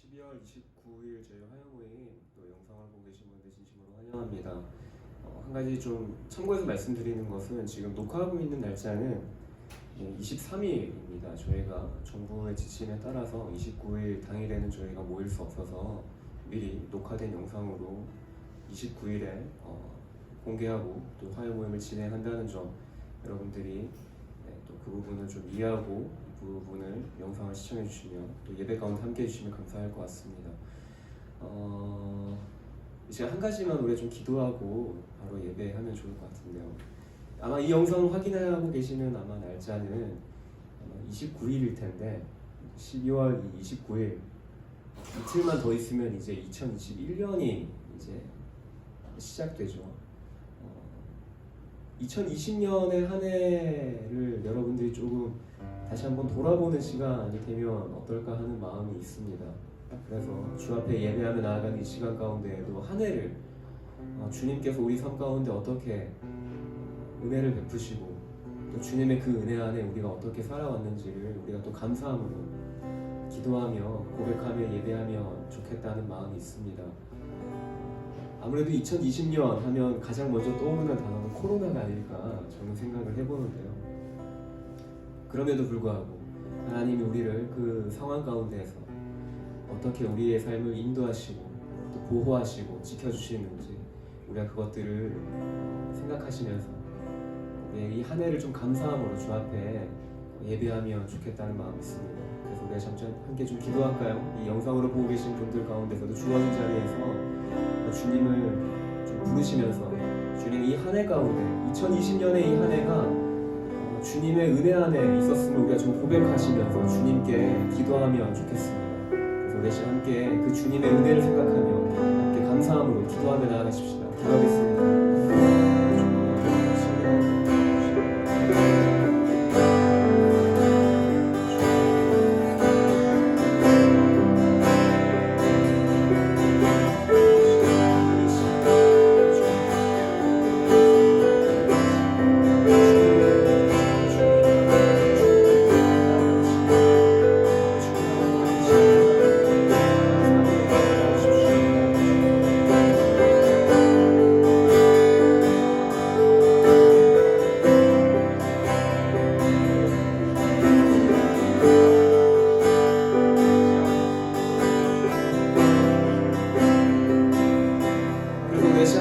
12월 29일 저희 화요모임 또 영상을 보고 계신 분들 진심으로 환영합니다. 한 가지 좀 참고해서 말씀드리는 것은 지금 녹화하고 있는 날짜는 23일입니다. 저희가 정부의 지침에 따라서 29일 당일에는 저희가 모일 수 없어서 미리 녹화된 영상으로 29일에 공개하고 또 화요모임을 진행한다는 점 여러분들이 또 그 부분을 좀 이해하고 그 부분을 영상을 시청해 주시면 또 예배 가운데 함께 해주시면 감사할 것 같습니다. 이제 한 가지만 우리 좀 기도하고 바로 예배하면 좋을 것 같은데요. 아마 이 영상 확인하고 계시는 아마 날짜는 29일일 텐데 12월 29일 이틀만 더 있으면 이제 2021년이 이제 시작되죠. 2020년의 한 해를 여러분들이 조금 다시 한번 돌아보는 시간이 되면 어떨까 하는 마음이 있습니다. 그래서 주 앞에 예배하며 나아가는 이 시간 가운데에도 한 해를 주님께서 우리 삶 가운데 어떻게 은혜를 베푸시고 또 주님의 그 은혜 안에 우리가 어떻게 살아왔는지를 우리가 또 감사함으로 기도하며 고백하며 예배하며 좋겠다는 마음이 있습니다. 아무래도 2020년 하면 가장 먼저 떠오르는 단어는 코로나가 아닐까 저는 생각을 해보는데요. 그럼에도 불구하고 하나님이 우리를 그 상황 가운데에서 어떻게 우리의 삶을 인도하시고 또 보호하시고 지켜주시는지 우리가 그것들을 생각하시면서 우리의 이 한 해를 좀 감사함으로 주 앞에 예배하면 좋겠다는 마음이 있습니다. 그래서 우리가 잠깐 함께 좀 기도할까요? 이 영상으로 보고 계신 분들 가운데서도 주어진 자리에서 주님을 좀 부르시면서 주님 이 한 해 가운데 2020년의 이 한 해가 주님의 은혜 안에 있었음을 우리가 좀 고백하시면서 주님께 기도하면 좋겠습니다. 그래서 우리 함께 그 주님의 은혜를 생각하며 함께 감사함으로 기도하며 나아가십시다. 기도하겠습니다.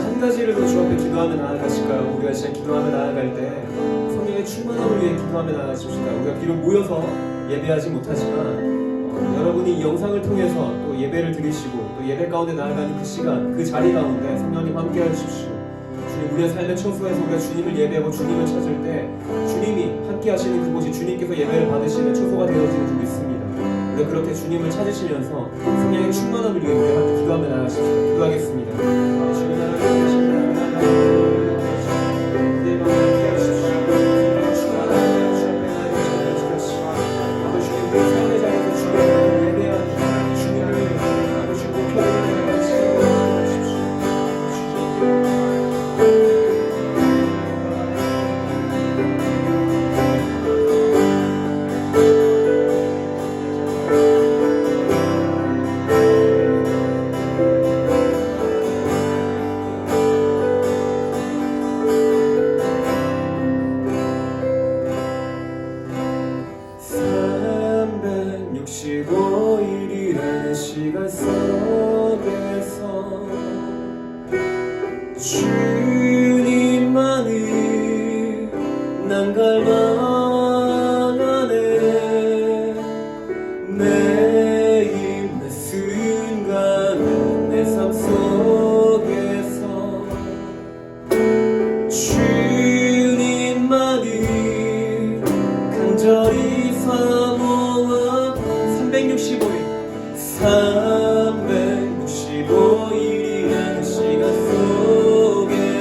한 가지를 더 주 앞에 기도하며 나아가실까요? 우리가 진짜 기도하며 나아갈 때 성령의 충만함을 위해 기도하며 나아가십시다. 우리가 비록 모여서 예배하지 못하지만 여러분이 이 영상을 통해서 또 예배를 드리시고 또 예배 가운데 나아가는 그 시간, 그 자리 가운데 성령님 함께 하십시오. 주님, 우리의 삶의 처소에서 우리가 주님을 예배하고 주님을 찾을 때 주님이 함께 하시는 그곳이 주님께서 예배를 받으시는 처소가 되어지는 줄 믿습니다. 우리가 그렇게 주님을 찾으시면서 성령의 충만함을 위해 우리가 함께 기도하며 나아가십시다. 기도하겠습니다. 주님 시간 속에서 주님만이 난 갈망하네. 매일 매 순간 내 삶 속에서 주님만이 간절히 사모하 365일 365일이라는 시간 속에서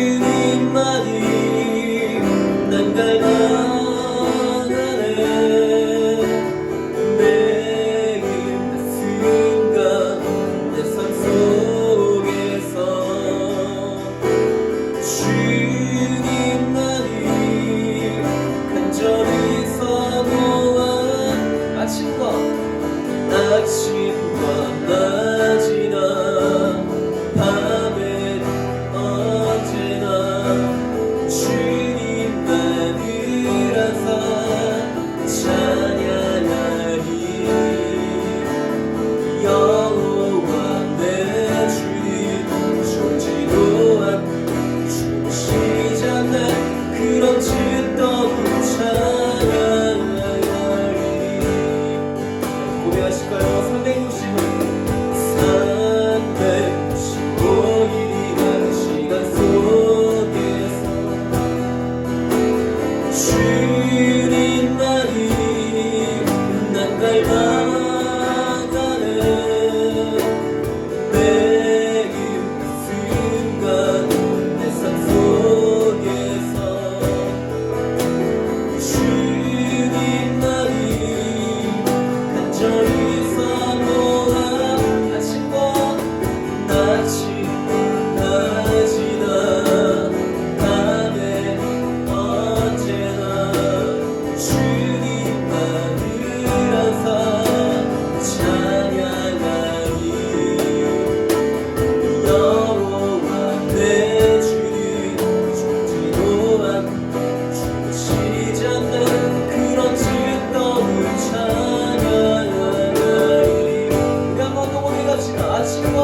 주님만이 난 갈망하네. 매일 매 순간 내 삶 속에서 주님만이 간절히 사모하네. 아침과 낮이나 밤에 언제나 주님만을 항상 찬양하리. 여호와 내 주님 졸지도 않고 주무시지 않는 그런 즐거운 찬양하리. 고백하실까요? 365일이라는 시간 속에서 주님만이 난 닮아가네. 매일 순간 내 삶 속에서 주님만이 간절히 사모한 아침과 낮이나 밤에 언제나 주님만을 항상 찬양하리. 여호와 내 주님 졸지도 않고 주무시지 않는 그런 즐거운 찬양하리. 우리 한번 더 고백합시다. 아침과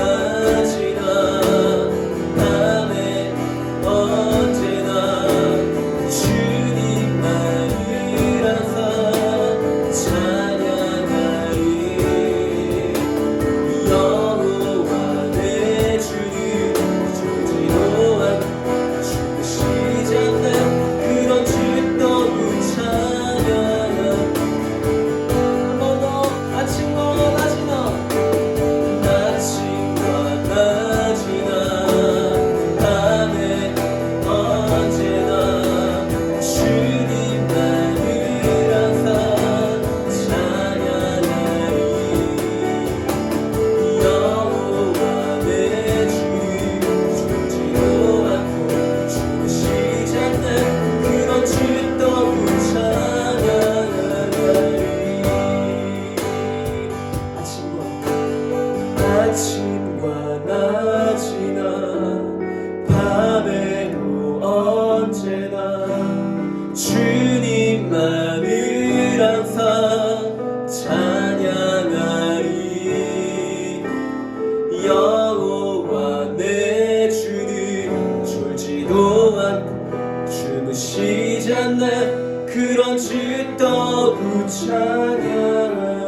낮이나 밤에 언제나 주님만을 항상 찬양하리. 여호와 내 주님 졸지도 않고 주무시지 않는 그런 즐거운 찬양하리. 한 번 더 아침과 낮이나 밤에 언제나 주님만을 항상 찬양하리. 여호와 내 주님 졸지도 않고 주무시지 않는 그런 즐거운 찬양하리. 아침과 낮이나 밤에도 언제나 주님만을 항상 찬양하리. 여호와 내 주님 졸지도 않고 주무시지 않는 그런 즐거운 찬양하리.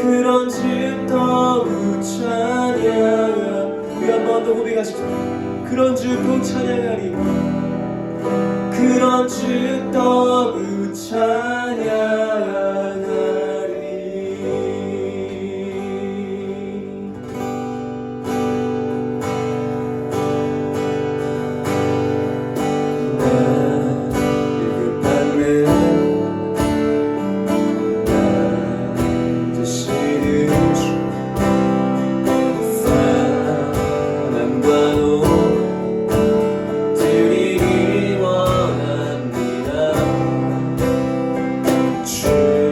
그런 즐거운 찬양. 우리 한 번 더 고백하시죠. 그런 즐거운 찬양하리. 그런 즐거운 찬양하리. 주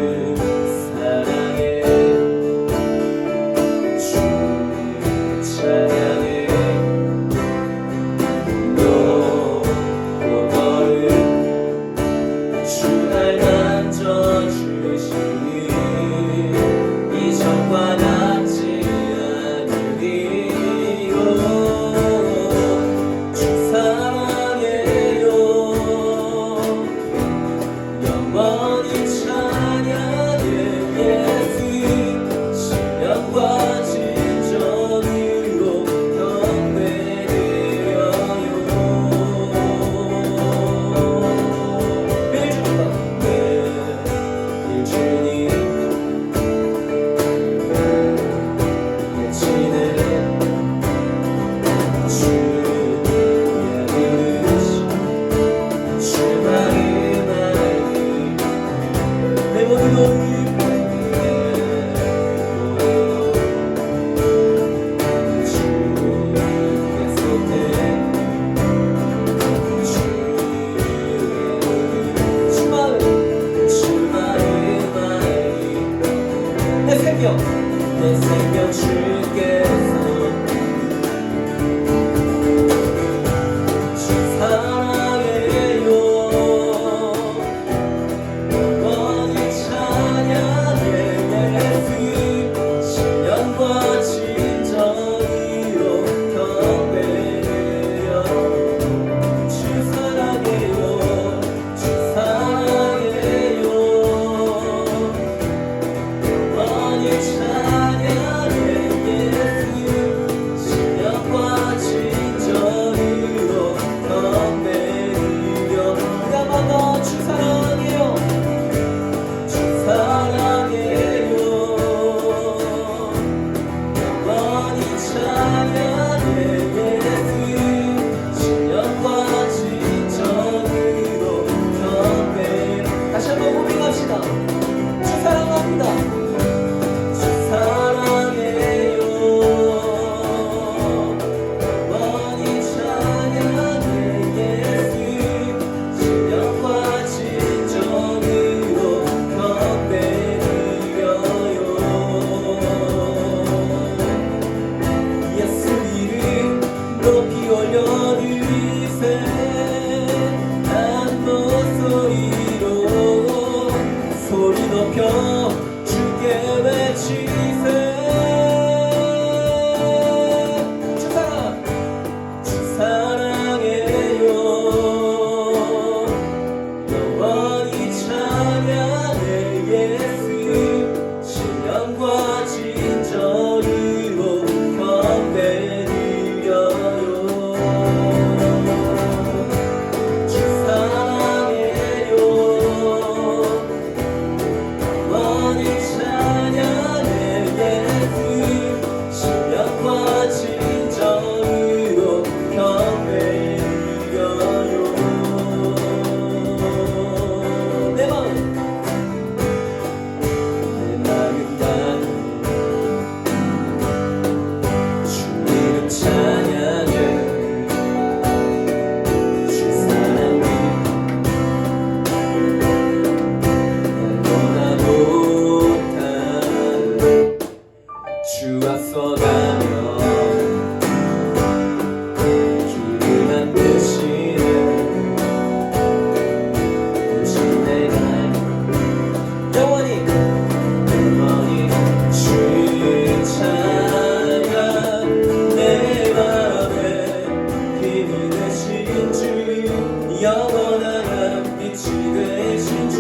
영원한 빛이 되신 주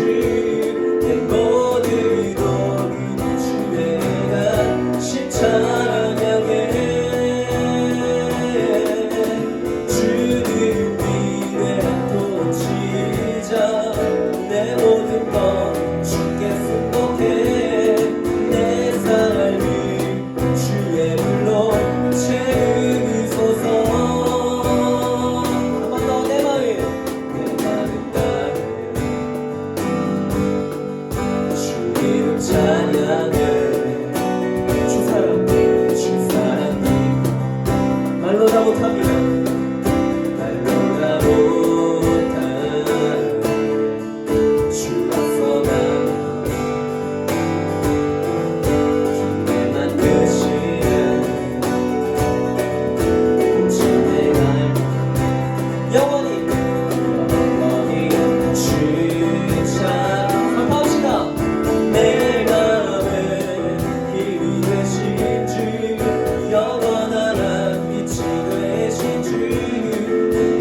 내 모든 어둠 주의 하신 찬양해 주는 위대한 통치자 내 모든 것 주께 승복해 내 삶을 주의 불로 채우소서 한 번 더 내 마음 나를 주 이름 찬양해 주 사랑 말로 다 못합니다 말로 다 못한 주 앞서 가며 주의 만드시는 주의 날 영원히 주차 선포합시다 내 맘에 힘이 되신 주 영원한 빛이 되신 주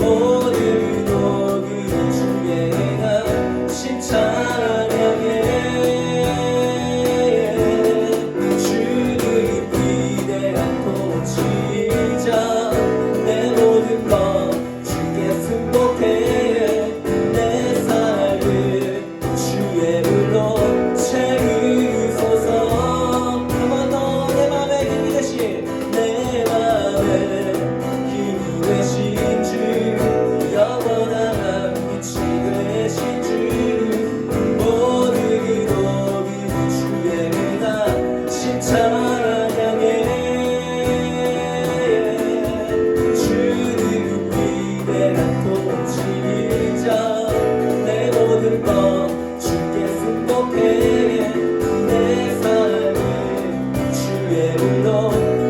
모든 녹은 주의 행하신 찬양해 주는 위대한 통치자 내 모든 것 주께 승복해 내 삶을 주의 불로 채우소서 한 번 더 내 맘에 힘이 되신 내 맘에 힘이 되신 주 영원한 빛이 되신 주 모든 녹은 주의 행하신 찬양해 주는 위대한 통치자 내 모든 것 주께 승복해 내 삶을 주의 불로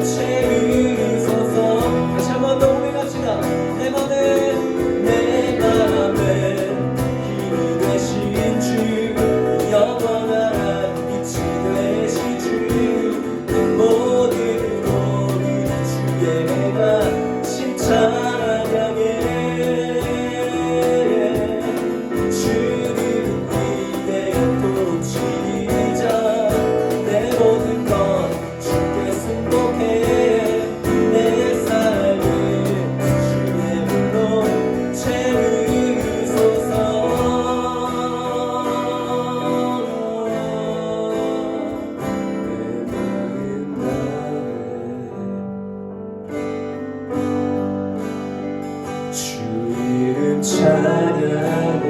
채우소서 다시 한 번 더 고백합시다 내 맘에 힘이 되신 주 영원한 빛이 되신 주 모든 녹은 주의 행하신 찬양해 주는 위대한 통치자 내 모든 것 주께 승복해 내 삶을 주의 불로 채우소서 주 이름 찬양해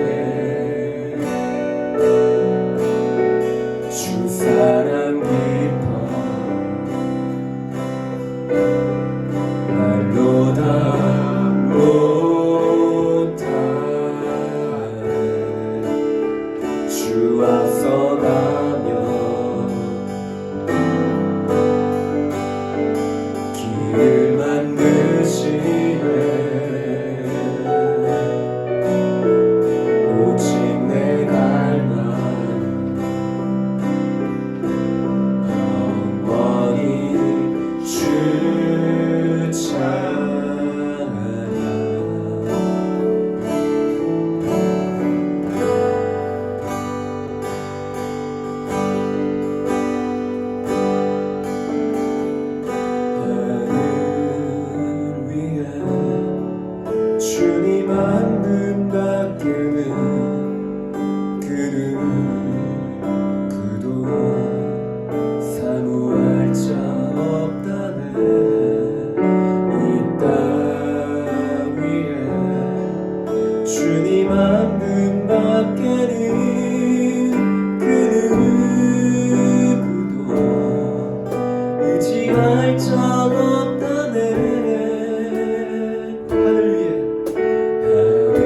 주 사랑 깊어 말로 다 못하네 주 앞서 가며 길을 만드시네 오직 내 갈망 영원히 주 찬양 하늘 위에 주님 한 분 밖에는 그도 사모할 자 없다네 이 땅 위에 주님 한 분 밖에는 그도 의지할 자 없다네 하늘 위에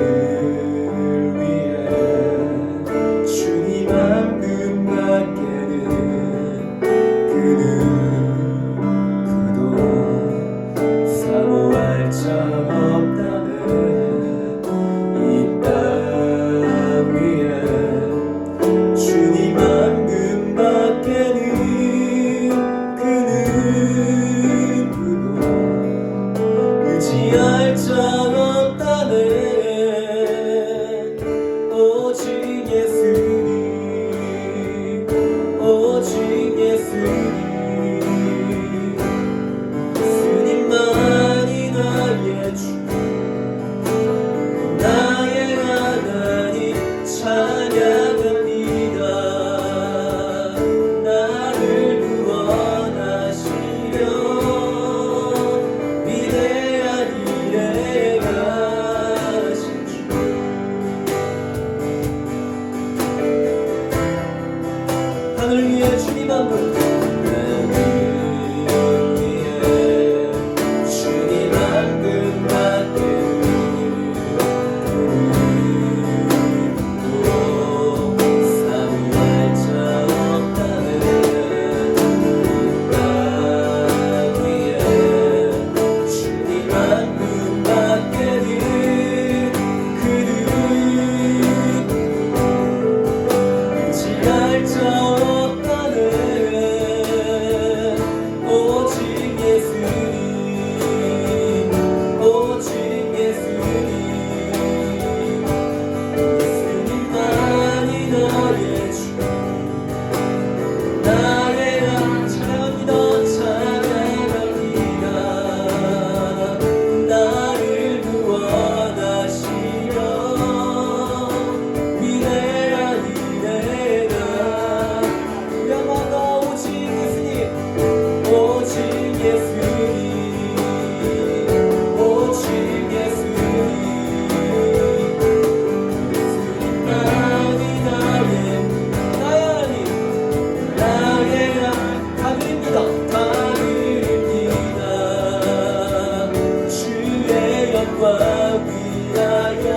위하여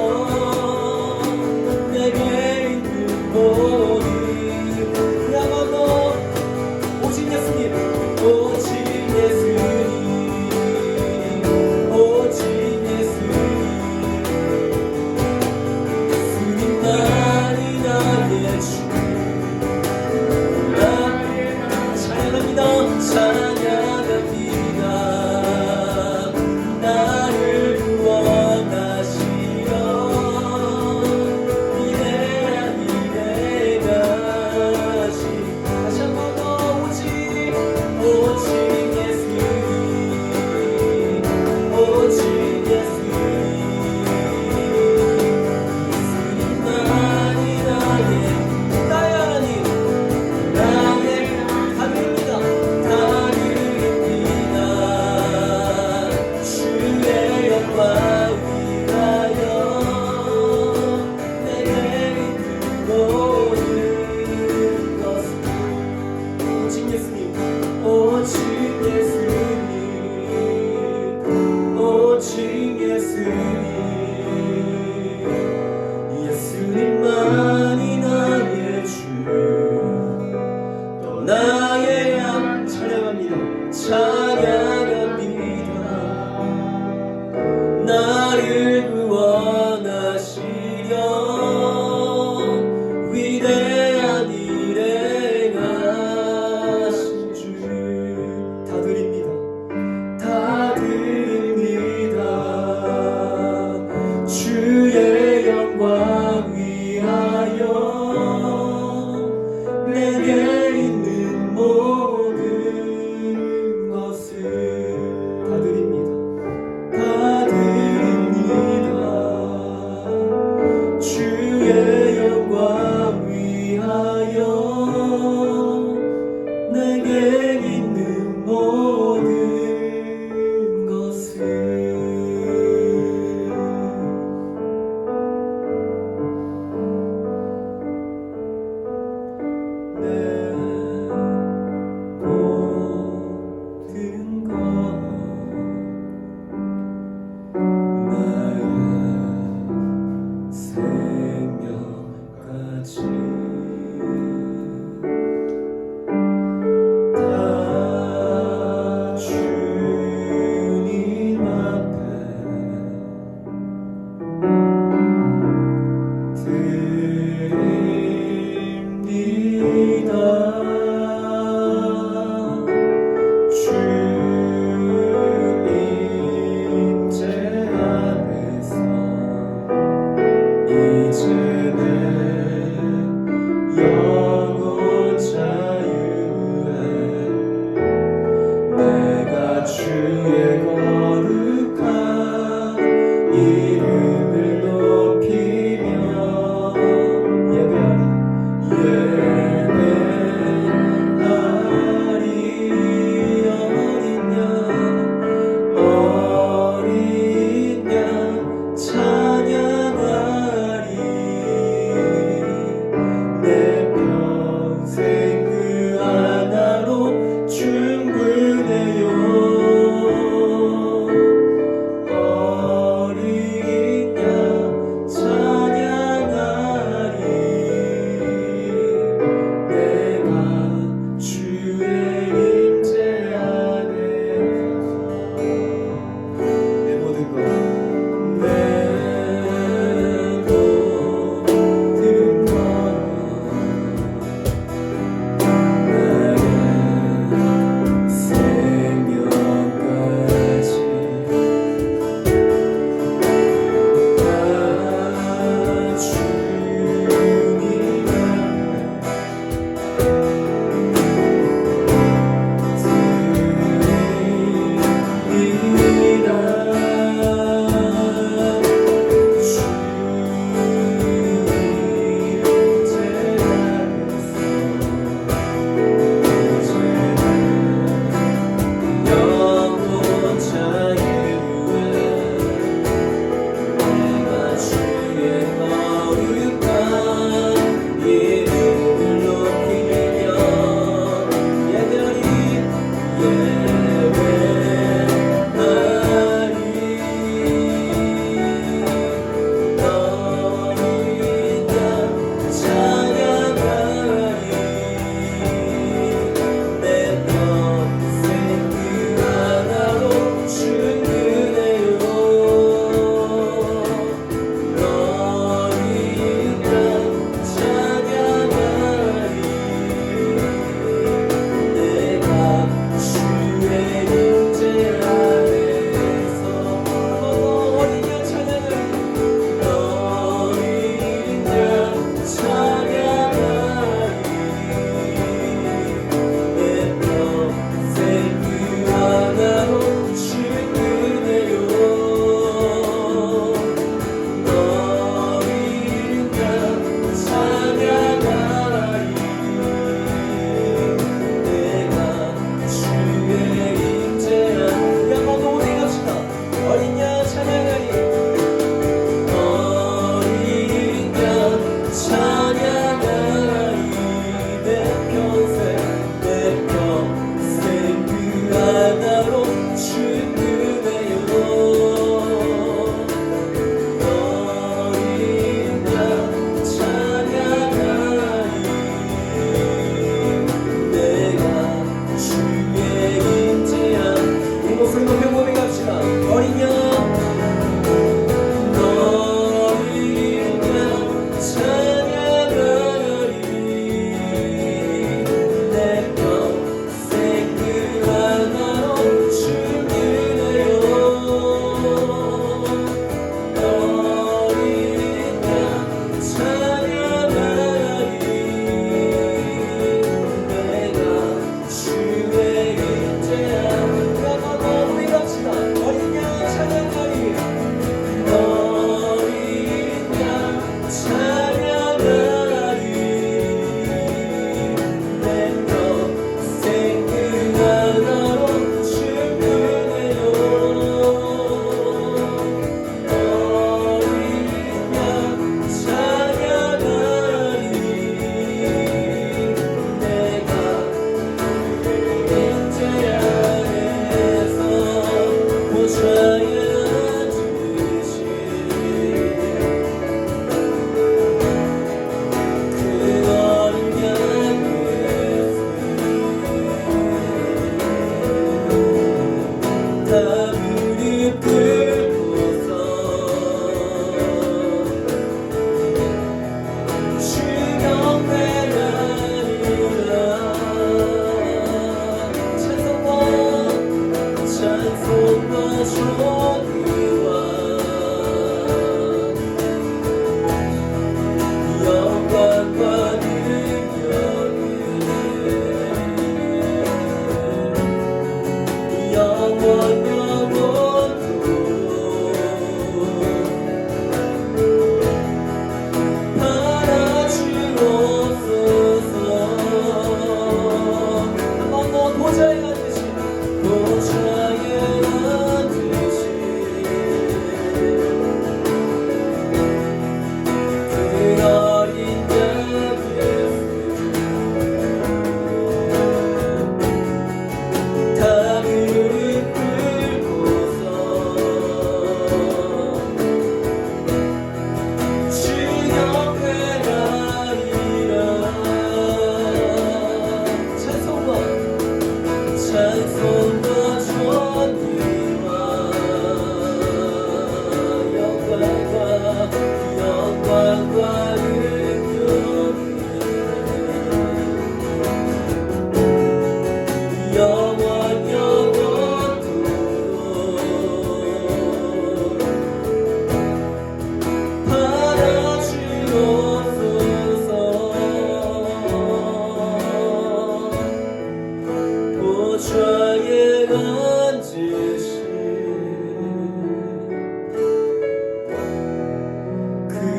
내게 있는 모든 그야말로 오직 예수님 오직 예수님 오직 예수님 예수님만이 나의 주 찬양합니다 찬양합니다 나를 구원하시려 위대한 일에 가시 다시 한번 더 오직 예수님 오직 예수님 예수님만이 나의 하나님 나의 하늘입니다 하늘입니다 주의 영광 위하여 내게 있는 모든 것을 오직 예수님 오직 예수님 오직 예수님 예수님만이 나의 주 또 나의 양 찬양합니다 찬양합니다 나를 구원하시려 위대한 일에 가신 주 다 드립니다 다 드립니다 주의 영광 위하여 내게 있는 모든 것을 다 드립니다 다 드립니다 주의 영광 위하여 내게 있는 모든 것을 내 모든 것 나의 생명까지 다 주님 앞에 드립니다 주 임재 안에서 이제 내 영혼 자유해 내가 주의 거룩한 이름을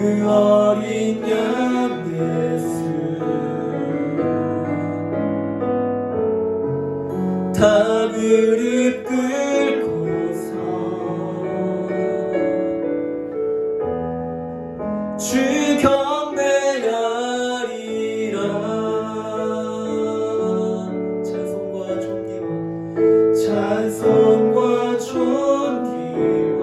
그 어린 양 예수 다 무릎 꿇고서 주 경배하리라. 찬송과 존귀와 찬송과 존귀와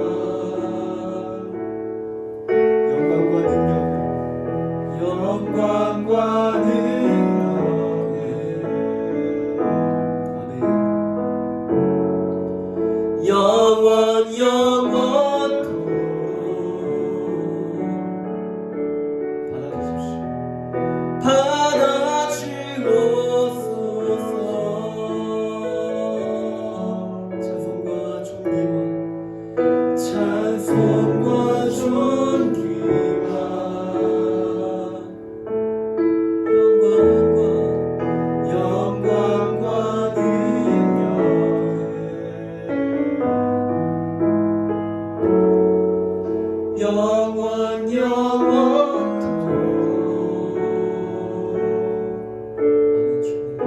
영광과 능력을 영광과 능력을 아멘. 영원 영원토록 받아주십시오. 받아주옵소서. 찬송과 존귀와 찬송과 존귀와 영광과 능력을 영원 영원토록 아멘. 주님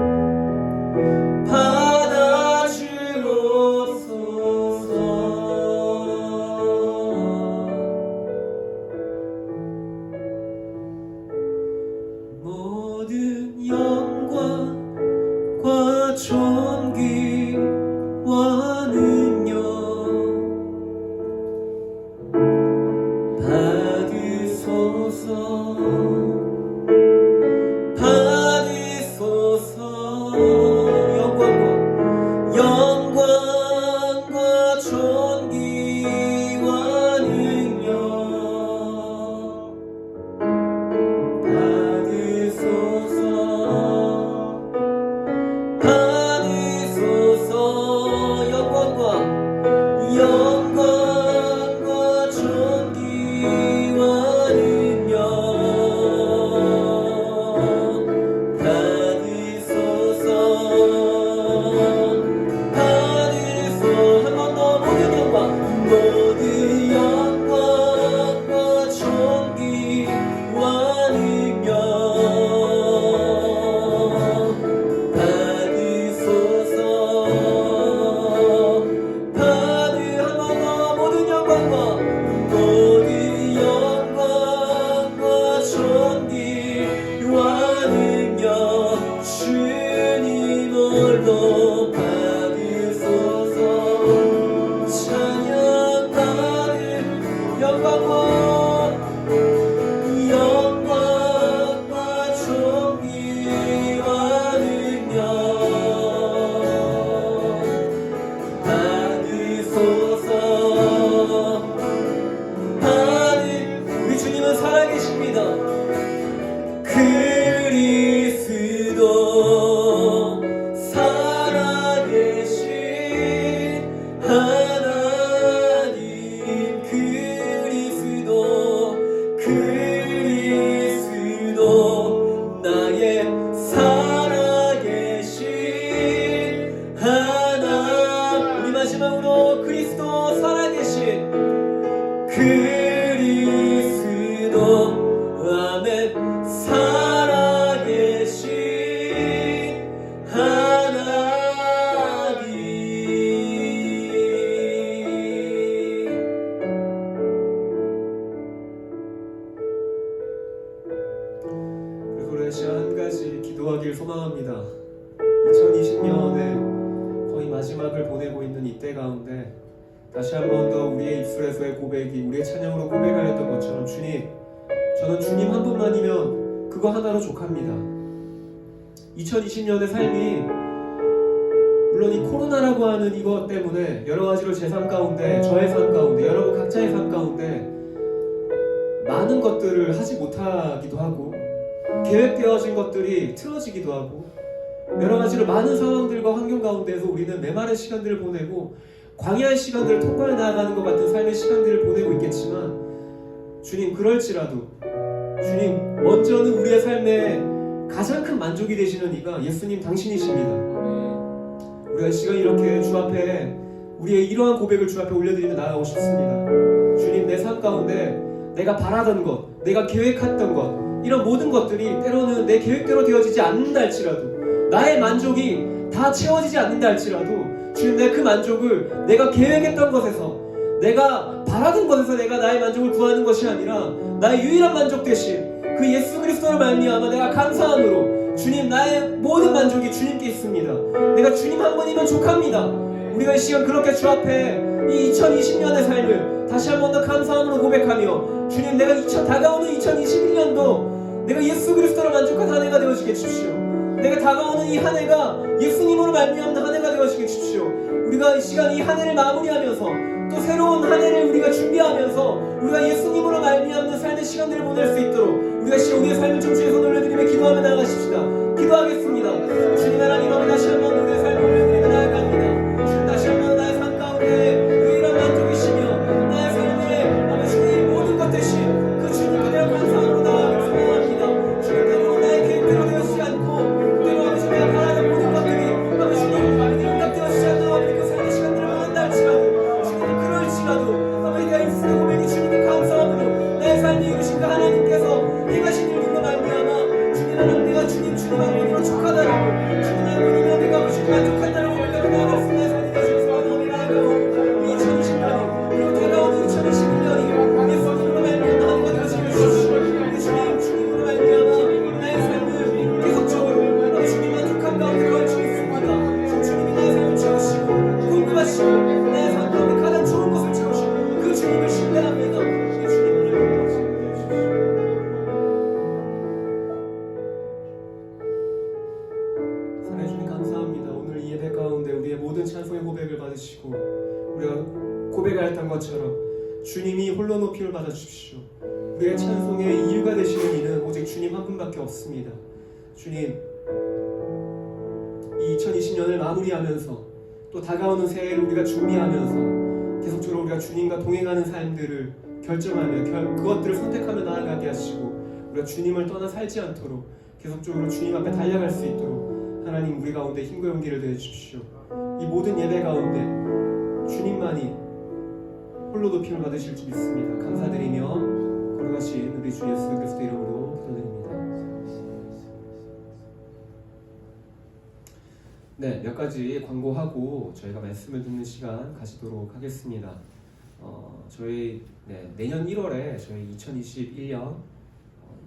받아주옵소서. 모든 영광과 존귀와 능력 받으소서. 받으소서. 영광과 존귀와 능력 받으소서. 받으소서. 영광과 존귀와 능력 받으소서. 한 번 더 모든 영광 모든 영광과 존귀와 능력 받으소서. 한 번 더 모든 영광과 존귀와 능력 주님 홀로 받으소서. 찬양 받을 영광과 존귀와 능력 받으소서. 우리 주님은 살아계십니다. 그리스도 살아계신 하나님 그리스도 나의 살아계신 하나. 우리 마지막으로 그리스도 살아계신 그리스도 아멘. 살아계신 하나님. 그래서 우리 다시 한 가지 기도하길 소망합니다. 2020년에 거의 마지막을 보내고 있는 이때 가운데 다시 한 번 더 우리의 입술에서의 고백이 우리의 찬양으로 고백하였던 것처럼 주님, 저는 주님 한 분만이면 그거 하나로 족합니다. 2020년의 삶이 물론 이 코로나라고 하는 이것 때문에 여러 가지로 제 삶 가운데, 저의 삶 가운데, 여러분 각자의 삶 가운데 많은 것들을 하지 못하기도 하고 계획되어진 것들이 틀어지기도 하고 여러 가지로 많은 상황들과 환경 가운데서 우리는 메마른 시간들을 보내고 광야의 시간들을 통과해 나아가는 것 같은 삶의 시간들을 보내고 있겠지만 주님, 그럴지라도 주님, 먼저는 우리의 삶에 가장 큰 만족이 되시는 이가 예수님 당신이십니다. 우리가 이 시간 이렇게 주 앞에 우리의 이러한 고백을 주 앞에 올려드리며 나아가고 싶습니다. 주님, 내 삶 가운데 내가 바라던 것, 내가 계획했던 것, 이런 모든 것들이 때로는 내 계획대로 되어지지 않는다 할지라도, 나의 만족이 다 채워지지 않는다 할지라도, 주님, 내가 그 만족을 내가 계획했던 것에서, 내가 바라던 것에서 내가 나의 만족을 구하는 것이 아니라 나의 유일한 만족 대신 그 예수 그리스도로 말미암아 내가 감사함으로, 주님, 나의 모든 만족이 주님께 있습니다. 내가 주님 한 분이면 족합니다. 우리가 이 시간 그렇게 주 앞에 이 2020년의 삶을 다시 한 번 더 감사함으로 고백하며, 주님, 내가 다가오는 2021년도 내가 예수 그리스도로 만족한 한 해가 되어지게 해주십시오. 내가 다가오는 이 한 해가 예수님으로 말미암는 한 해가 되어지게 해주십시오. 우리가 이 시간 이 한 해를 마무리하면서 또 새로운 한 해를 우리가 준비하면서 우리가 예수님으로 말미암는 삶의 시간들을 보낼 수 있도록 우리가 우리의 삶을 좀 주의 손을 올려드리며 기도하며 나아가십시다. 기도하겠습니다. 주님 하나님, 다시 한번 우리의 삶을 올려드리며 나아갑니다. 주님, 다시 한번 나의 삶 가운데 유일한 만족이시며 나의 삶의 아버지의 모든 것 대신 그 주님께 대한 감사함으로 나아가길 소망합니다. 주님, 때로 나의 계획대로 되어지지 않고 때로 아버지 내가 바라는 모든 것들이 아버지님 응답되어지지 않는 아버지 그 삶의 시간들을 보낸다 할지라도, 주님, 그럴지라도 아버지 내가 입술의 고백이 주님께 감사함으로 나의 삶이 이루신 그 하나님께서 행하신 일들로 말미암아 주님 하나님, 내가 주님 한 분으로 족하다라고, 주님 한 분이면 내가 아버지 만족한다라고 고백하며 나아갈 수 있는 삶이 되시길 소원하며 나아가고, 2020년이 그리고 다가오는 2021년이 예수님으로 말미암아 한 해가 되어지게 해주십시오. 주님으로 말미암아 나의 삶을 계속적으로 주님 만족한 가운데 걸쳐 있습니다. 주님이 나의 삶을 채우시고 궁금하시고 나의 삶 가운데 가장 좋은 것을 채우시고 그 주님을 신뢰합니다. 그 주님을 사랑해 주님, 감사합니다. 오늘 이 예배 가운데 우리의 모든 찬송의 고백을 받으시고 우리가 고백하였던 것처럼 주님이 홀로 높임을 받아주십시오. 우리의 찬송의 이유가 되시는 이는 오직 주님 한 분밖에 없습니다. 주님, 이 2020년을 마무리하면서 또 다가오는 새해를 우리가 준비하면서 계속적으로 우리가 주님과 동행하는 삶들을 결정하며 그것들을 선택하며 나아가게 하시고 우리가 주님을 떠나 살지 않도록 계속적으로 주님 앞에 달려갈 수 있도록 하나님 우리 가운데 힘과 용기를 더해 주십시오. 이 모든 예배 가운데 주님만이 홀로 높임을 받으실 줄 믿습니다. 감사드리며 거룩하신 우리 주 예수 그리스도 이름으로 기도드립니다. 네, 몇 가지 광고하고 저희가 말씀을 듣는 시간 가지도록 하겠습니다. 저희 내년 1월에 저희 2021년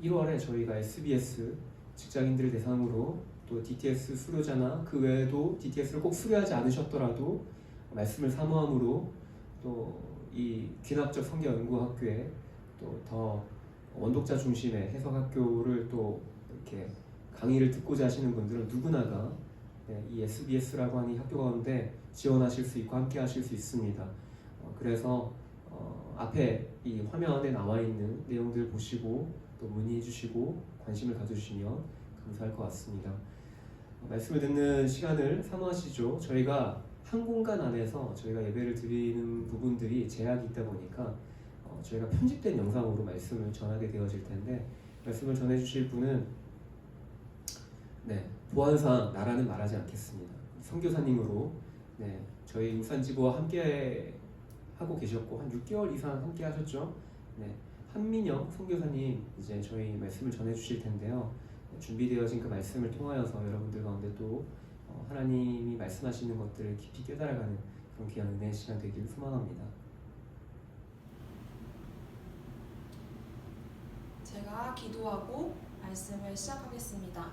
1월에 저희가 SBS 직장인들을 대상으로 또 DTS 수료자나 그 외에도 DTS를 꼭 수료하지 않으셨더라도 말씀을 사모함으로 또 이 귀납적 성경연구학교에 또 더 원독자 중심의 해석학교를 또 이렇게 강의를 듣고자 하시는 분들은 누구나가 이 SBS라고 하는 이 학교 가운데 지원하실 수 있고 함께 하실 수 있습니다. 그래서 앞에 이 화면에 나와 있는 내용들 보시고 또 문의해 주시고 관심을 가져주시면 감사할 것 같습니다. 말씀을 듣는 시간을 사모하시죠. 저희가 한 공간 안에서 저희가 예배를 드리는 부분들이 제약이 있다 보니까 저희가 편집된 영상으로 말씀을 전하게 되어질 텐데, 말씀을 전해주실 분은 보안상 나라는 말하지 않겠습니다. 선교사님으로 저희 울산지부와 함께 하고 계셨고 한 6개월 이상 함께 하셨죠. 한민영 선교사님 이제 저희 말씀을 전해주실 텐데요. 준비되어진 그 말씀을 통하여서 여러분들 가운데 또 하나님이 말씀하시는 것들을 깊이 깨달아가는 그런 귀한 은혜의 시간 되기를 소망합니다. 제가 기도하고 말씀을 시작하겠습니다.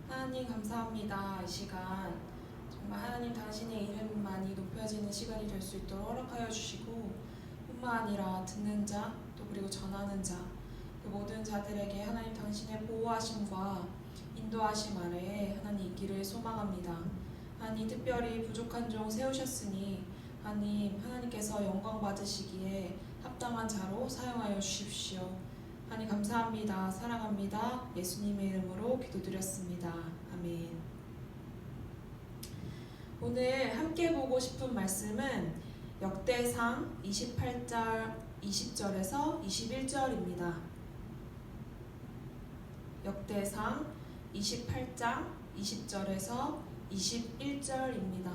하나님 감사합니다. 이 시간 정말 하나님 당신의 이름만이 높여지는 시간이 될 수 있도록 허락하여 주시고, 뿐만 아니라 듣는 자 또 그리고 전하는 자 그 모든 자들에게 하나님 당신의 보호하심과 인도하심 아래에 하나님 있기를 소망합니다. 하나님 특별히 부족한 종 세우셨으니 하나님께서 영광 받으시기에 합당한 자로 사용하여 주십시오. 하나님 감사합니다. 사랑합니다. 예수님의 이름으로 기도드렸습니다. 아멘. 오늘 함께 보고 싶은 말씀은 역대상 28장 20절에서 21절입니다. 역대상 28장 20절에서 21절입니다.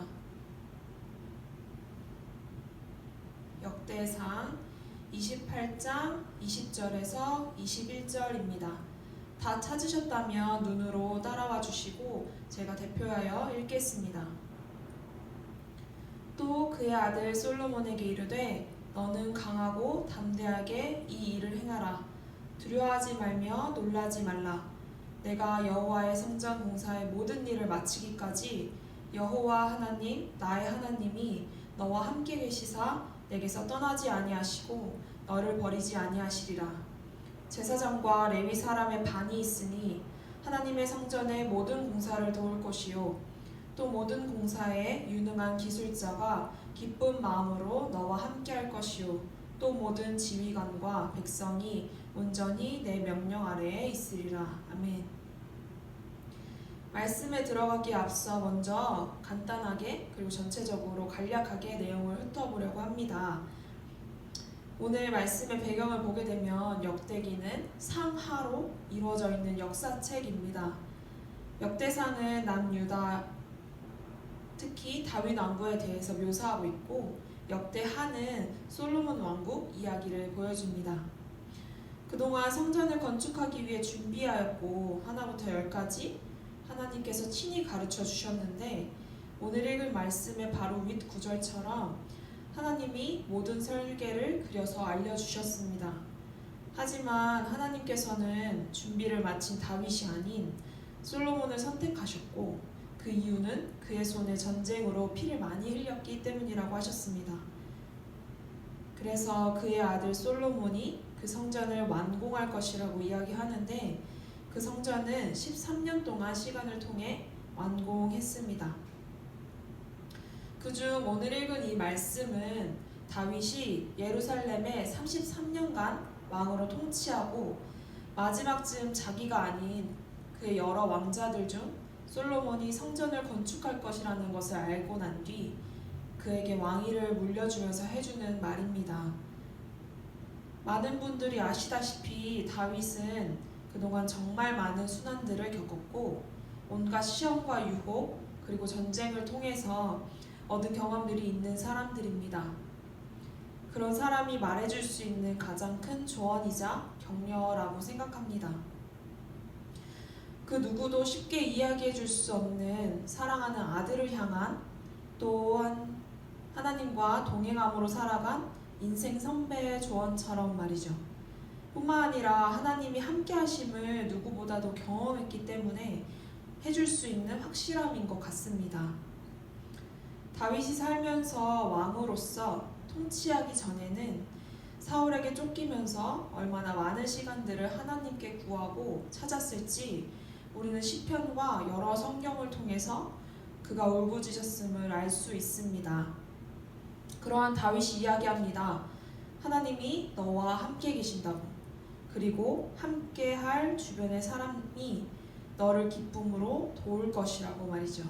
역대상 28장 20절에서 21절입니다. 다 찾으셨다면 눈으로 따라와 주시고 제가 대표하여 읽겠습니다. 또 그의 아들 솔로몬에게 이르되 너는 강하고 담대하게 이 일을 행하라. 두려워하지 말며 놀라지 말라. 내가 여호와의 성전 공사의 모든 일을 마치기까지 여호와 하나님 나의 하나님이 너와 함께 계시사 내게서 떠나지 아니하시고 너를 버리지 아니하시리라. 제사장과 레위 사람의 반이 있으니 하나님의 성전의 모든 공사를 도울 것이요 또 모든 공사에 유능한 기술자가 기쁜 마음으로 너와 함께할 것이요 또 모든 지휘관과 백성이 온전히 내 명령 아래에 있으리라. 아멘. 말씀에 들어가기에 앞서 먼저 간단하게 그리고 전체적으로 간략하게 내용을 훑어보려고 합니다. 오늘 말씀의 배경을 보게 되면 역대기는 상하로 이루어져 있는 역사책입니다. 역대상은 남유다 특히 다윗 왕국에 대해서 묘사하고 있고 역대하는 솔로몬 왕국 이야기를 보여줍니다. 그동안 성전을 건축하기 위해 준비하였고 하나부터 10까지 하나님께서 친히 가르쳐 주셨는데 오늘 읽을 말씀의 바로 윗 구절처럼 하나님이 모든 설계를 그려서 알려주셨습니다. 하지만 하나님께서는 준비를 마친 다윗이 아닌 솔로몬을 선택하셨고 그 이유는 그의 손에 전쟁으로 피를 많이 흘렸기 때문이라고 하셨습니다. 그래서 그의 아들 솔로몬이 그 성전을 완공할 것이라고 이야기하는데 그 성전은 13년 동안 시간을 통해 완공했습니다. 그중 오늘 읽은 이 말씀은 다윗이 예루살렘에 33년간 왕으로 통치하고 마지막쯤 자기가 아닌 그의 여러 왕자들 중 솔로몬이 성전을 건축할 것이라는 것을 알고 난 뒤 그에게 왕위를 물려주면서 해주는 말입니다. 많은 분들이 아시다시피 다윗은 그동안 정말 많은 순환들을 겪었고 온갖 시험과 유혹 그리고 전쟁을 통해서 얻은 경험들이 있는 사람들입니다. 그런 사람이 말해줄 수 있는 가장 큰 조언이자 격려라고 생각합니다. 그 누구도 쉽게 이야기해줄 수 없는 사랑하는 아들을 향한 또한 하나님과 동행함으로 살아간 인생 선배의 조언처럼 말이죠. 뿐만 아니라 하나님이 함께 하심을 누구보다도 경험했기 때문에 해줄 수 있는 확실함인 것 같습니다. 다윗이 살면서 왕으로서 통치하기 전에는 사울에게 쫓기면서 얼마나 많은 시간들을 하나님께 구하고 찾았을지 우리는 시편과 여러 성경을 통해서 그가 울부짖었음을 알 수 있습니다. 그러한 다윗이 이야기합니다. 하나님이 너와 함께 계신다고. 그리고 함께할 주변의 사람이 너를 기쁨으로 도울 것이라고 말이죠.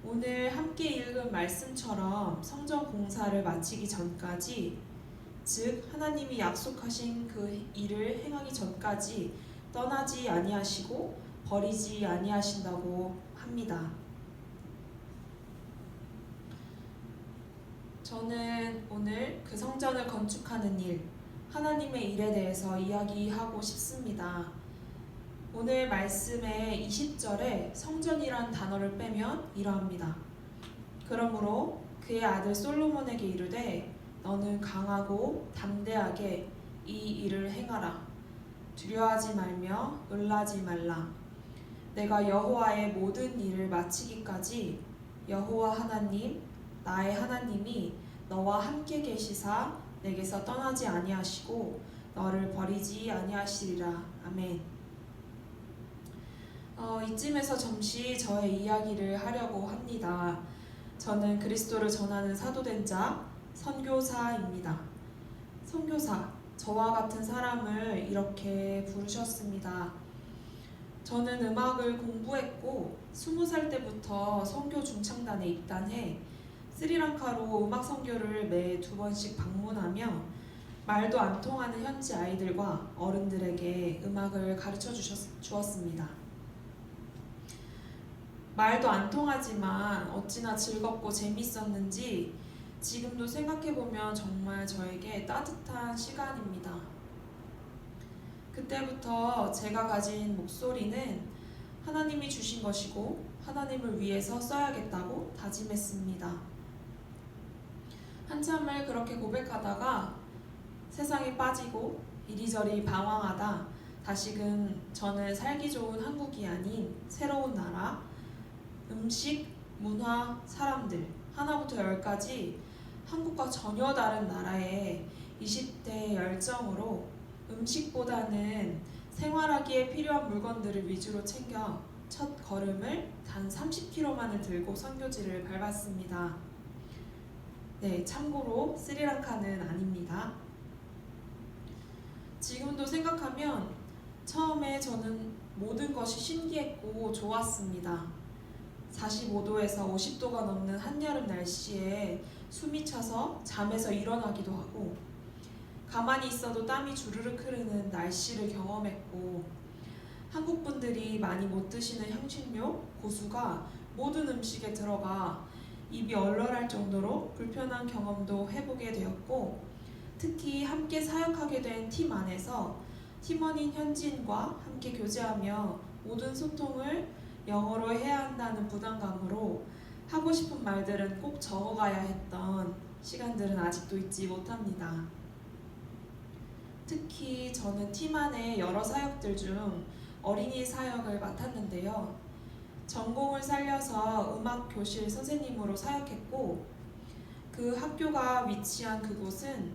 오늘 함께 읽은 말씀처럼 성전 공사를 마치기 전까지, 즉 하나님이 약속하신 그 일을 행하기 전까지 떠나지 아니하시고 버리지 아니하신다고 합니다. 저는 오늘 그 성전을 건축하는 일, 하나님의 일에 대해서 이야기하고 싶습니다. 오늘 말씀의 20절에 성전이란 단어를 빼면 이러합니다. 그러므로 그의 아들 솔로몬에게 이르되 너는 강하고 담대하게 이 일을 행하라. 두려워하지 말며 놀라지 말라. 내가 여호와의 모든 일을 마치기까지 여호와 하나님 나의 하나님이 너와 함께 계시사 내게서 떠나지 아니하시고 너를 버리지 아니하시리라. 아멘. 이쯤에서 잠시 저의 이야기를 하려고 합니다. 저는 그리스도를 전하는 사도된 자, 선교사입니다. 선교사, 저와 같은 사람을 이렇게 부르셨습니다. 저는 음악을 공부했고 20살 때부터 선교 중창단에 입단해 스리랑카로 음악 선교를 매 2번씩 방문하며 말도 안 통하는 현지 아이들과 어른들에게 음악을 가르쳐 주었습니다. 말도 안 통하지만 어찌나 즐겁고 재밌었는지 지금도 생각해보면 정말 저에게 따뜻한 시간입니다. 그때부터 제가 가진 목소리는 하나님이 주신 것이고 하나님을 위해서 써야겠다고 다짐했습니다. 한참을 그렇게 고백하다가 세상에 빠지고 이리저리 방황하다 다시금 저는 살기 좋은 한국이 아닌 새로운 나라, 음식, 문화, 사람들 하나부터 열까지 한국과 전혀 다른 나라에 20대의 열정으로 음식보다는 생활하기에 필요한 물건들을 위주로 챙겨 첫 걸음을 단 30km만을 들고 선교지를 밟았습니다. 네, 참고로 스리랑카는 아닙니다. 지금도 생각하면 처음에 저는 모든 것이 신기했고 좋았습니다. 45도에서 50도가 넘는 한여름 날씨에 숨이 차서 잠에서 일어나기도 하고 가만히 있어도 땀이 주르륵 흐르는 날씨를 경험했고 한국 분들이 많이 못 드시는 향신료, 고수가 모든 음식에 들어가 입이 얼얼할 정도로 불편한 경험도 해보게 되었고 특히 함께 사역하게 된 팀 안에서 팀원인 현지인과 함께 교제하며 모든 소통을 영어로 해야 한다는 부담감으로 하고 싶은 말들은 꼭 적어가야 했던 시간들은 아직도 잊지 못합니다. 특히 저는 팀 안의 여러 사역들 중 어린이 사역을 맡았는데요. 전공을 살려서 음악 교실 선생님으로 사역했고 그 학교가 위치한 그곳은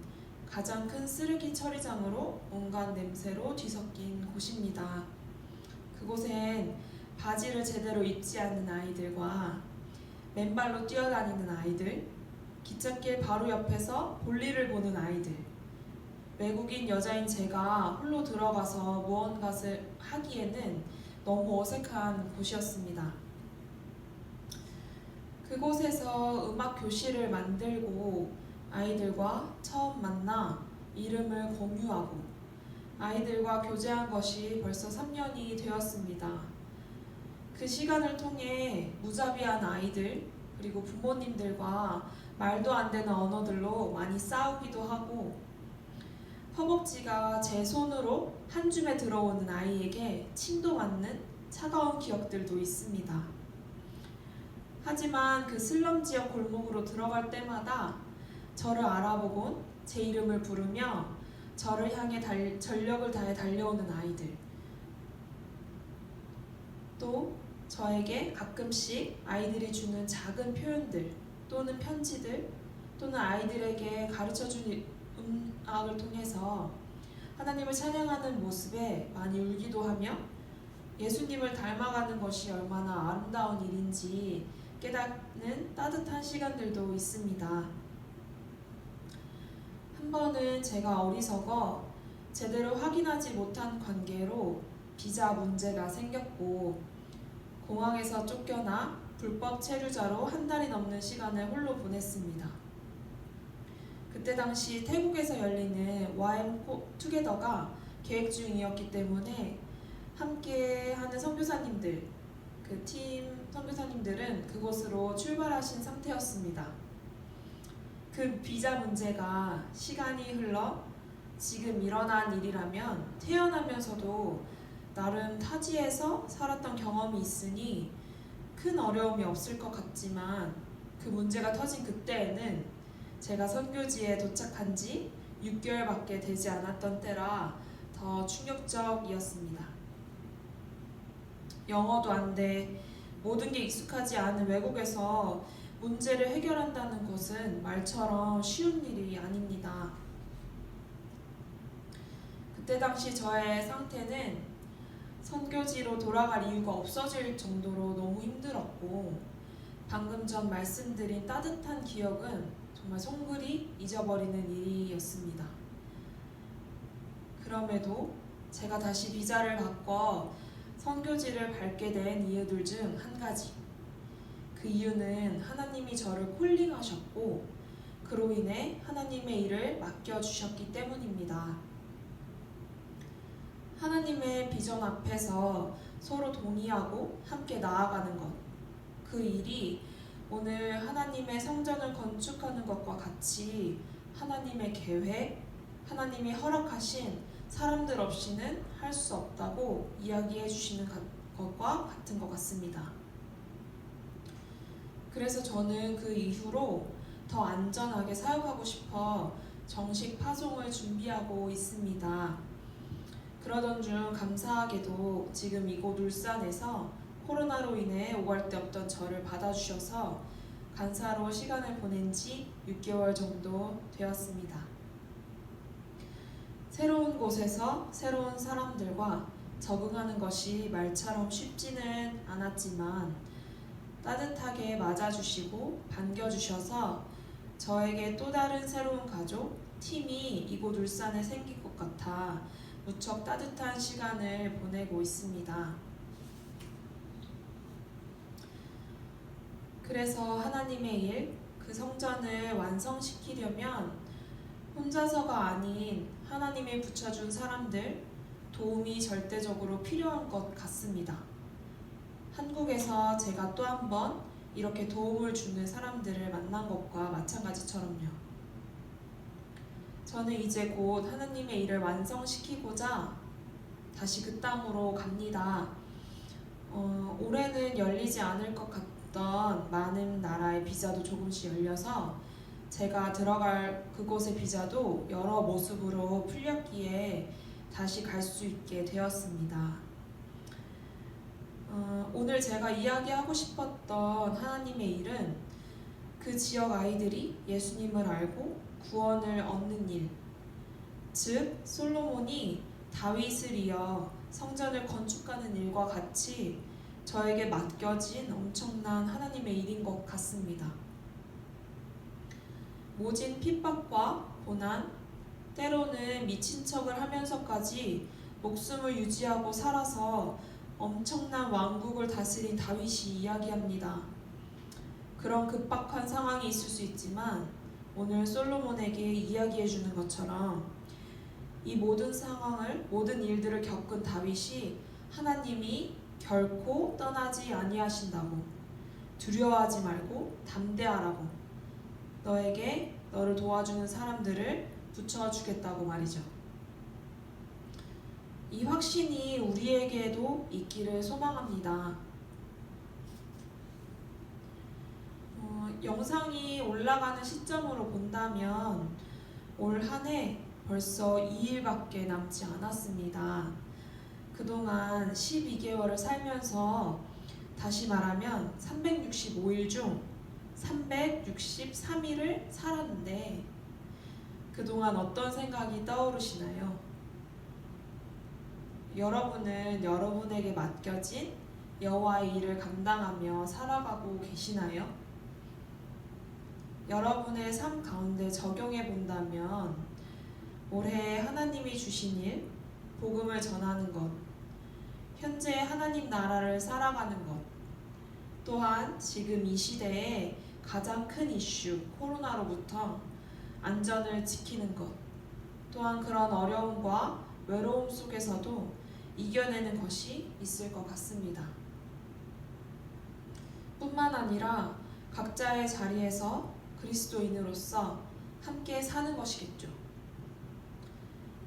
가장 큰 쓰레기 처리장으로 온갖 냄새로 뒤섞인 곳입니다. 그곳엔 바지를 제대로 입지 않는 아이들과 맨발로 뛰어다니는 아이들, 기찻길 바로 옆에서 볼일을 보는 아이들, 외국인 여자인 제가 홀로 들어가서 무언가를 하기에는 너무 어색한 곳이었습니다. 그곳에서 음악 교실을 만들고 아이들과 처음 만나 이름을 공유하고 아이들과 교제한 것이 벌써 3년이 되었습니다. 그 시간을 통해 무자비한 아이들 그리고 부모님들과 말도 안 되는 언어들로 많이 싸우기도 하고 허벅지가 제 손으로 한 줌에 들어오는 아이에게 침도 맞는 차가운 기억들도 있습니다. 하지만 그 슬럼 지역 골목으로 들어갈 때마다 저를 알아보곤 제 이름을 부르며 저를 향해 전력을 다해 달려오는 아이들, 또 저에게 가끔씩 아이들이 주는 작은 표현들 또는 편지들 또는 아이들에게 가르쳐준 음악을 통해서 하나님을 찬양하는 모습에 많이 울기도 하며 예수님을 닮아가는 것이 얼마나 아름다운 일인지 깨닫는 따뜻한 시간들도 있습니다. 한 번은 제가 어리석어 제대로 확인하지 못한 관계로 비자 문제가 생겼고 공항에서 쫓겨나 불법 체류자로 한 달이 넘는 시간을 홀로 보냈습니다. 그때 당시 태국에서 열리는 YM 투게더가 계획 중이었기 때문에 함께하는 선교사님들, 그 팀 선교사님들은 그곳으로 출발하신 상태였습니다. 그 비자 문제가 시간이 흘러 지금 일어난 일이라면 태어나면서도 나름 타지에서 살았던 경험이 있으니 큰 어려움이 없을 것 같지만 그 문제가 터진 그때에는 제가 선교지에 도착한 지 6개월밖에 되지 않았던 때라 더 충격적이었습니다. 영어도 안 돼 모든 게 익숙하지 않은 외국에서 문제를 해결한다는 것은 말처럼 쉬운 일이 아닙니다. 그때 당시 저의 상태는 선교지로 돌아갈 이유가 없어질 정도로 너무 힘들었고 방금 전 말씀드린 따뜻한 기억은 정말 송글이 잊어버리는 일이었습니다. 그럼에도 제가 다시 비자를 바꿔 선교지를 밟게 된 이유들 중 한 가지, 그 이유는 하나님이 저를 콜링하셨고 그로 인해 하나님의 일을 맡겨주셨기 때문입니다. 하나님의 비전 앞에서 서로 동의하고 함께 나아가는 것, 그 일이 오늘 하나님의 성전을 건축하는 것과 같이 하나님의 계획, 하나님이 허락하신 사람들 없이는 할 수 없다고 이야기해 주시는 것과 같은 것 같습니다. 그래서 저는 그 이후로 더 안전하게 사역하고 싶어 정식 파송을 준비하고 있습니다. 그러던 중 감사하게도 지금 이곳 울산에서 코로나로 인해 오갈 데 없던 저를 받아주셔서 간사로 시간을 보낸 지 6개월 정도 되었습니다. 새로운 곳에서 새로운 사람들과 적응하는 것이 말처럼 쉽지는 않았지만 따뜻하게 맞아주시고 반겨주셔서 저에게 또 다른 새로운 가족, 팀이 이곳 울산에 생긴 것 같아 무척 따뜻한 시간을 보내고 있습니다. 그래서 하나님의 일, 그 성전을 완성시키려면 혼자서가 아닌 하나님이 붙여준 사람들, 도움이 절대적으로 필요한 것 같습니다. 한국에서 제가 또 한 번 이렇게 도움을 주는 사람들을 만난 것과 마찬가지처럼요. 저는 이제 곧 하나님의 일을 완성시키고자 다시 그 땅으로 갑니다. 올해는 열리지 않을 것 같던 많은 나라의 비자도 조금씩 열려서 제가 들어갈 그곳의 비자도 여러 모습으로 풀렸기에 다시 갈 수 있게 되었습니다. 오늘 제가 이야기하고 싶었던 하나님의 일은 그 지역 아이들이 예수님을 알고 구원을 얻는 일, 즉 솔로몬이 다윗을 이어 성전을 건축하는 일과 같이 저에게 맡겨진 엄청난 하나님의 일인 것 같습니다. 모진 핍박과 고난, 때로는 미친 척을 하면서까지 목숨을 유지하고 살아서 엄청난 왕국을 다스린 다윗이 이야기합니다. 그런 급박한 상황이 있을 수 있지만 오늘 솔로몬에게 이야기해 주는 것처럼 이 모든 상황을, 모든 일들을 겪은 다윗이 하나님이 결코 떠나지 아니하신다고, 두려워하지 말고 담대하라고, 너에게 너를 도와주는 사람들을 붙여주겠다고 말이죠. 이 확신이 우리에게도 있기를 소망합니다. 영상이 올라가는 시점으로 본다면 올 한 해 벌써 2일밖에 남지 않았습니다. 그동안 12개월을 살면서 다시 말하면 365일 중 363일을 살았는데 그동안 어떤 생각이 떠오르시나요? 여러분은 여러분에게 맡겨진 여호와의 일을 감당하며 살아가고 계시나요? 여러분의 삶 가운데 적용해 본다면 올해 하나님이 주신 일, 복음을 전하는 것, 현재 하나님 나라를 살아가는 것, 또한 지금 이 시대에 가장 큰 이슈 코로나로부터 안전을 지키는 것, 또한 그런 어려움과 외로움 속에서도 이겨내는 것이 있을 것 같습니다. 뿐만 아니라 각자의 자리에서 그리스도인으로서 함께 사는 것이겠죠.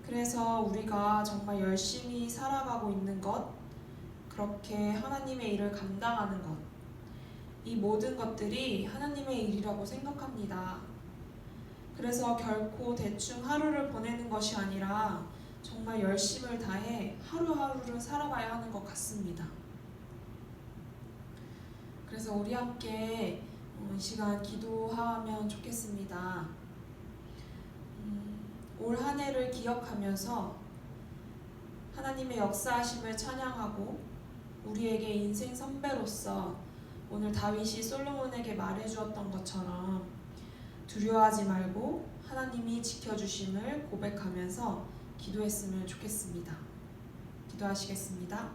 그래서 우리가 정말 열심히 살아가고 있는 것, 그렇게 하나님의 일을 감당하는 것, 이 모든 것들이 하나님의 일이라고 생각합니다. 그래서 결코 대충 하루를 보내는 것이 아니라 정말 열심을 다해 하루하루를 살아가야 하는 것 같습니다. 그래서 우리 함께 이 시간 기도하면 좋겠습니다. 올 한 해를 기억하면서 하나님의 역사하심을 찬양하고 우리에게 인생 선배로서 오늘 다윗이 솔로몬에게 말해주었던 것처럼 두려워하지 말고 하나님이 지켜주심을 고백하면서 기도했으면 좋겠습니다. 기도하시겠습니다.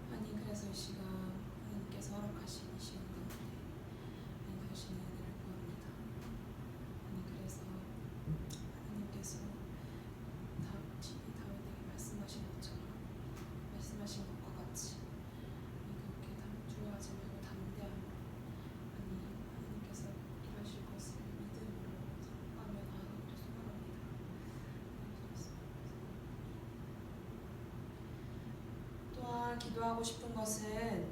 하나님, 그래서 이 시간 하나님께서 허락하신 이 시간 가운데 하나님 당신의 은혜를 구합니다. 하나님, 그래서 하나님께서 다윗에게 말씀하신 것처럼 말씀하신 것과 같이 그렇게 두려워하지 말고 제가 기도하고 싶은 것은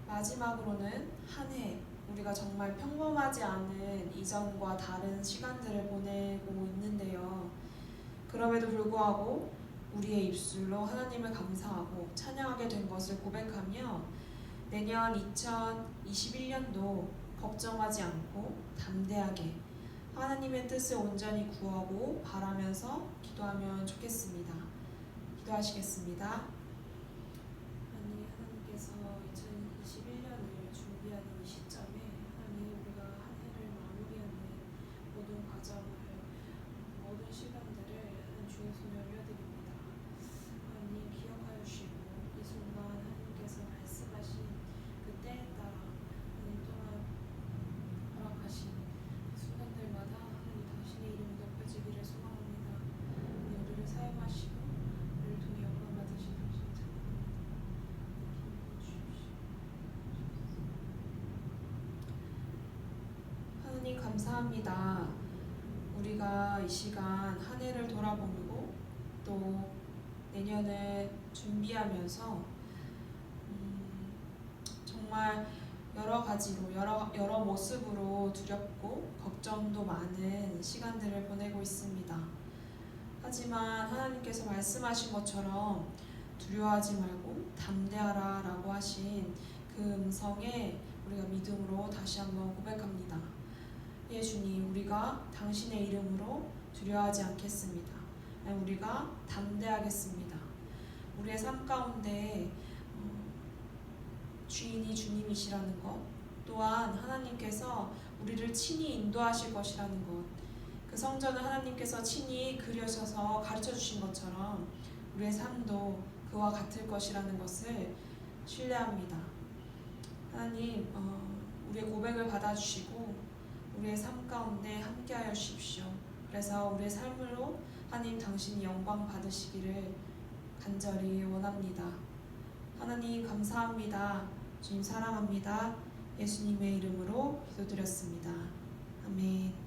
마지막으로는 한 해 우리가 정말 평범하지 않은 이전과 다른 시간들을 보내고 있는데요. 그럼에도 불구하고 우리의 입술로 하나님을 감사하고 찬양하게 된 것을 고백하며 내년 2021년도 걱정하지 않고 담대하게 하나님의 뜻을 온전히 구하고 바라면서 기도하면 좋겠습니다. 기도하시겠습니다. 하나님께서 2021년을 준비하는 이 시점에 하나님 우리가 한 해를 마무리하는 모든 과정을 모든 시간들을 하나님 주의 손에 올려드립니다. 하나님 기억하여 주시고 이 순간 하나님께서 말씀하신 그 때에 따라 하나님 또한 허락하신 순간들마다 하나님 당신의 이름이 높여지기를 소망합니다. 하나님 우리를 사용하시고 우리를 통해 영광 받으신 당신 찬양합니다. 힘을 주십시오. 하나님 감사합니다. 우리가 이 시간 한 해를 돌아보고 또 내년을 준비하면서 정말 여러 가지로 여러 모습으로 두렵고 걱정도 많은 시간들을 보내고 있습니다. 하지만 하나님께서 말씀하신 것처럼 두려워하지 말고 담대하라 라고 하신 그 음성에 우리가 믿음으로 다시 한번 고백합니다. 예 주님, 우리가 당신의 이름으로 두려워하지 않겠습니다. 우리가 담대하겠습니다. 우리의 삶 가운데 주인이 주님이시라는 것, 또한 하나님께서 우리를 친히 인도하실 것이라는 것, 그 성전을 하나님께서 친히 그려셔서 가르쳐 주신 것처럼 우리의 삶도 그와 같을 것이라는 것을 신뢰합니다. 하나님, 우리의 고백을 받아주시고 우리의 삶 가운데 함께하여 주십시오. 그래서 우리의 삶으로 하나님 당신이 영광 받으시기를 간절히 원합니다. 하나님 감사합니다. 주님 사랑합니다. 예수님의 이름으로 기도드렸습니다. 아멘.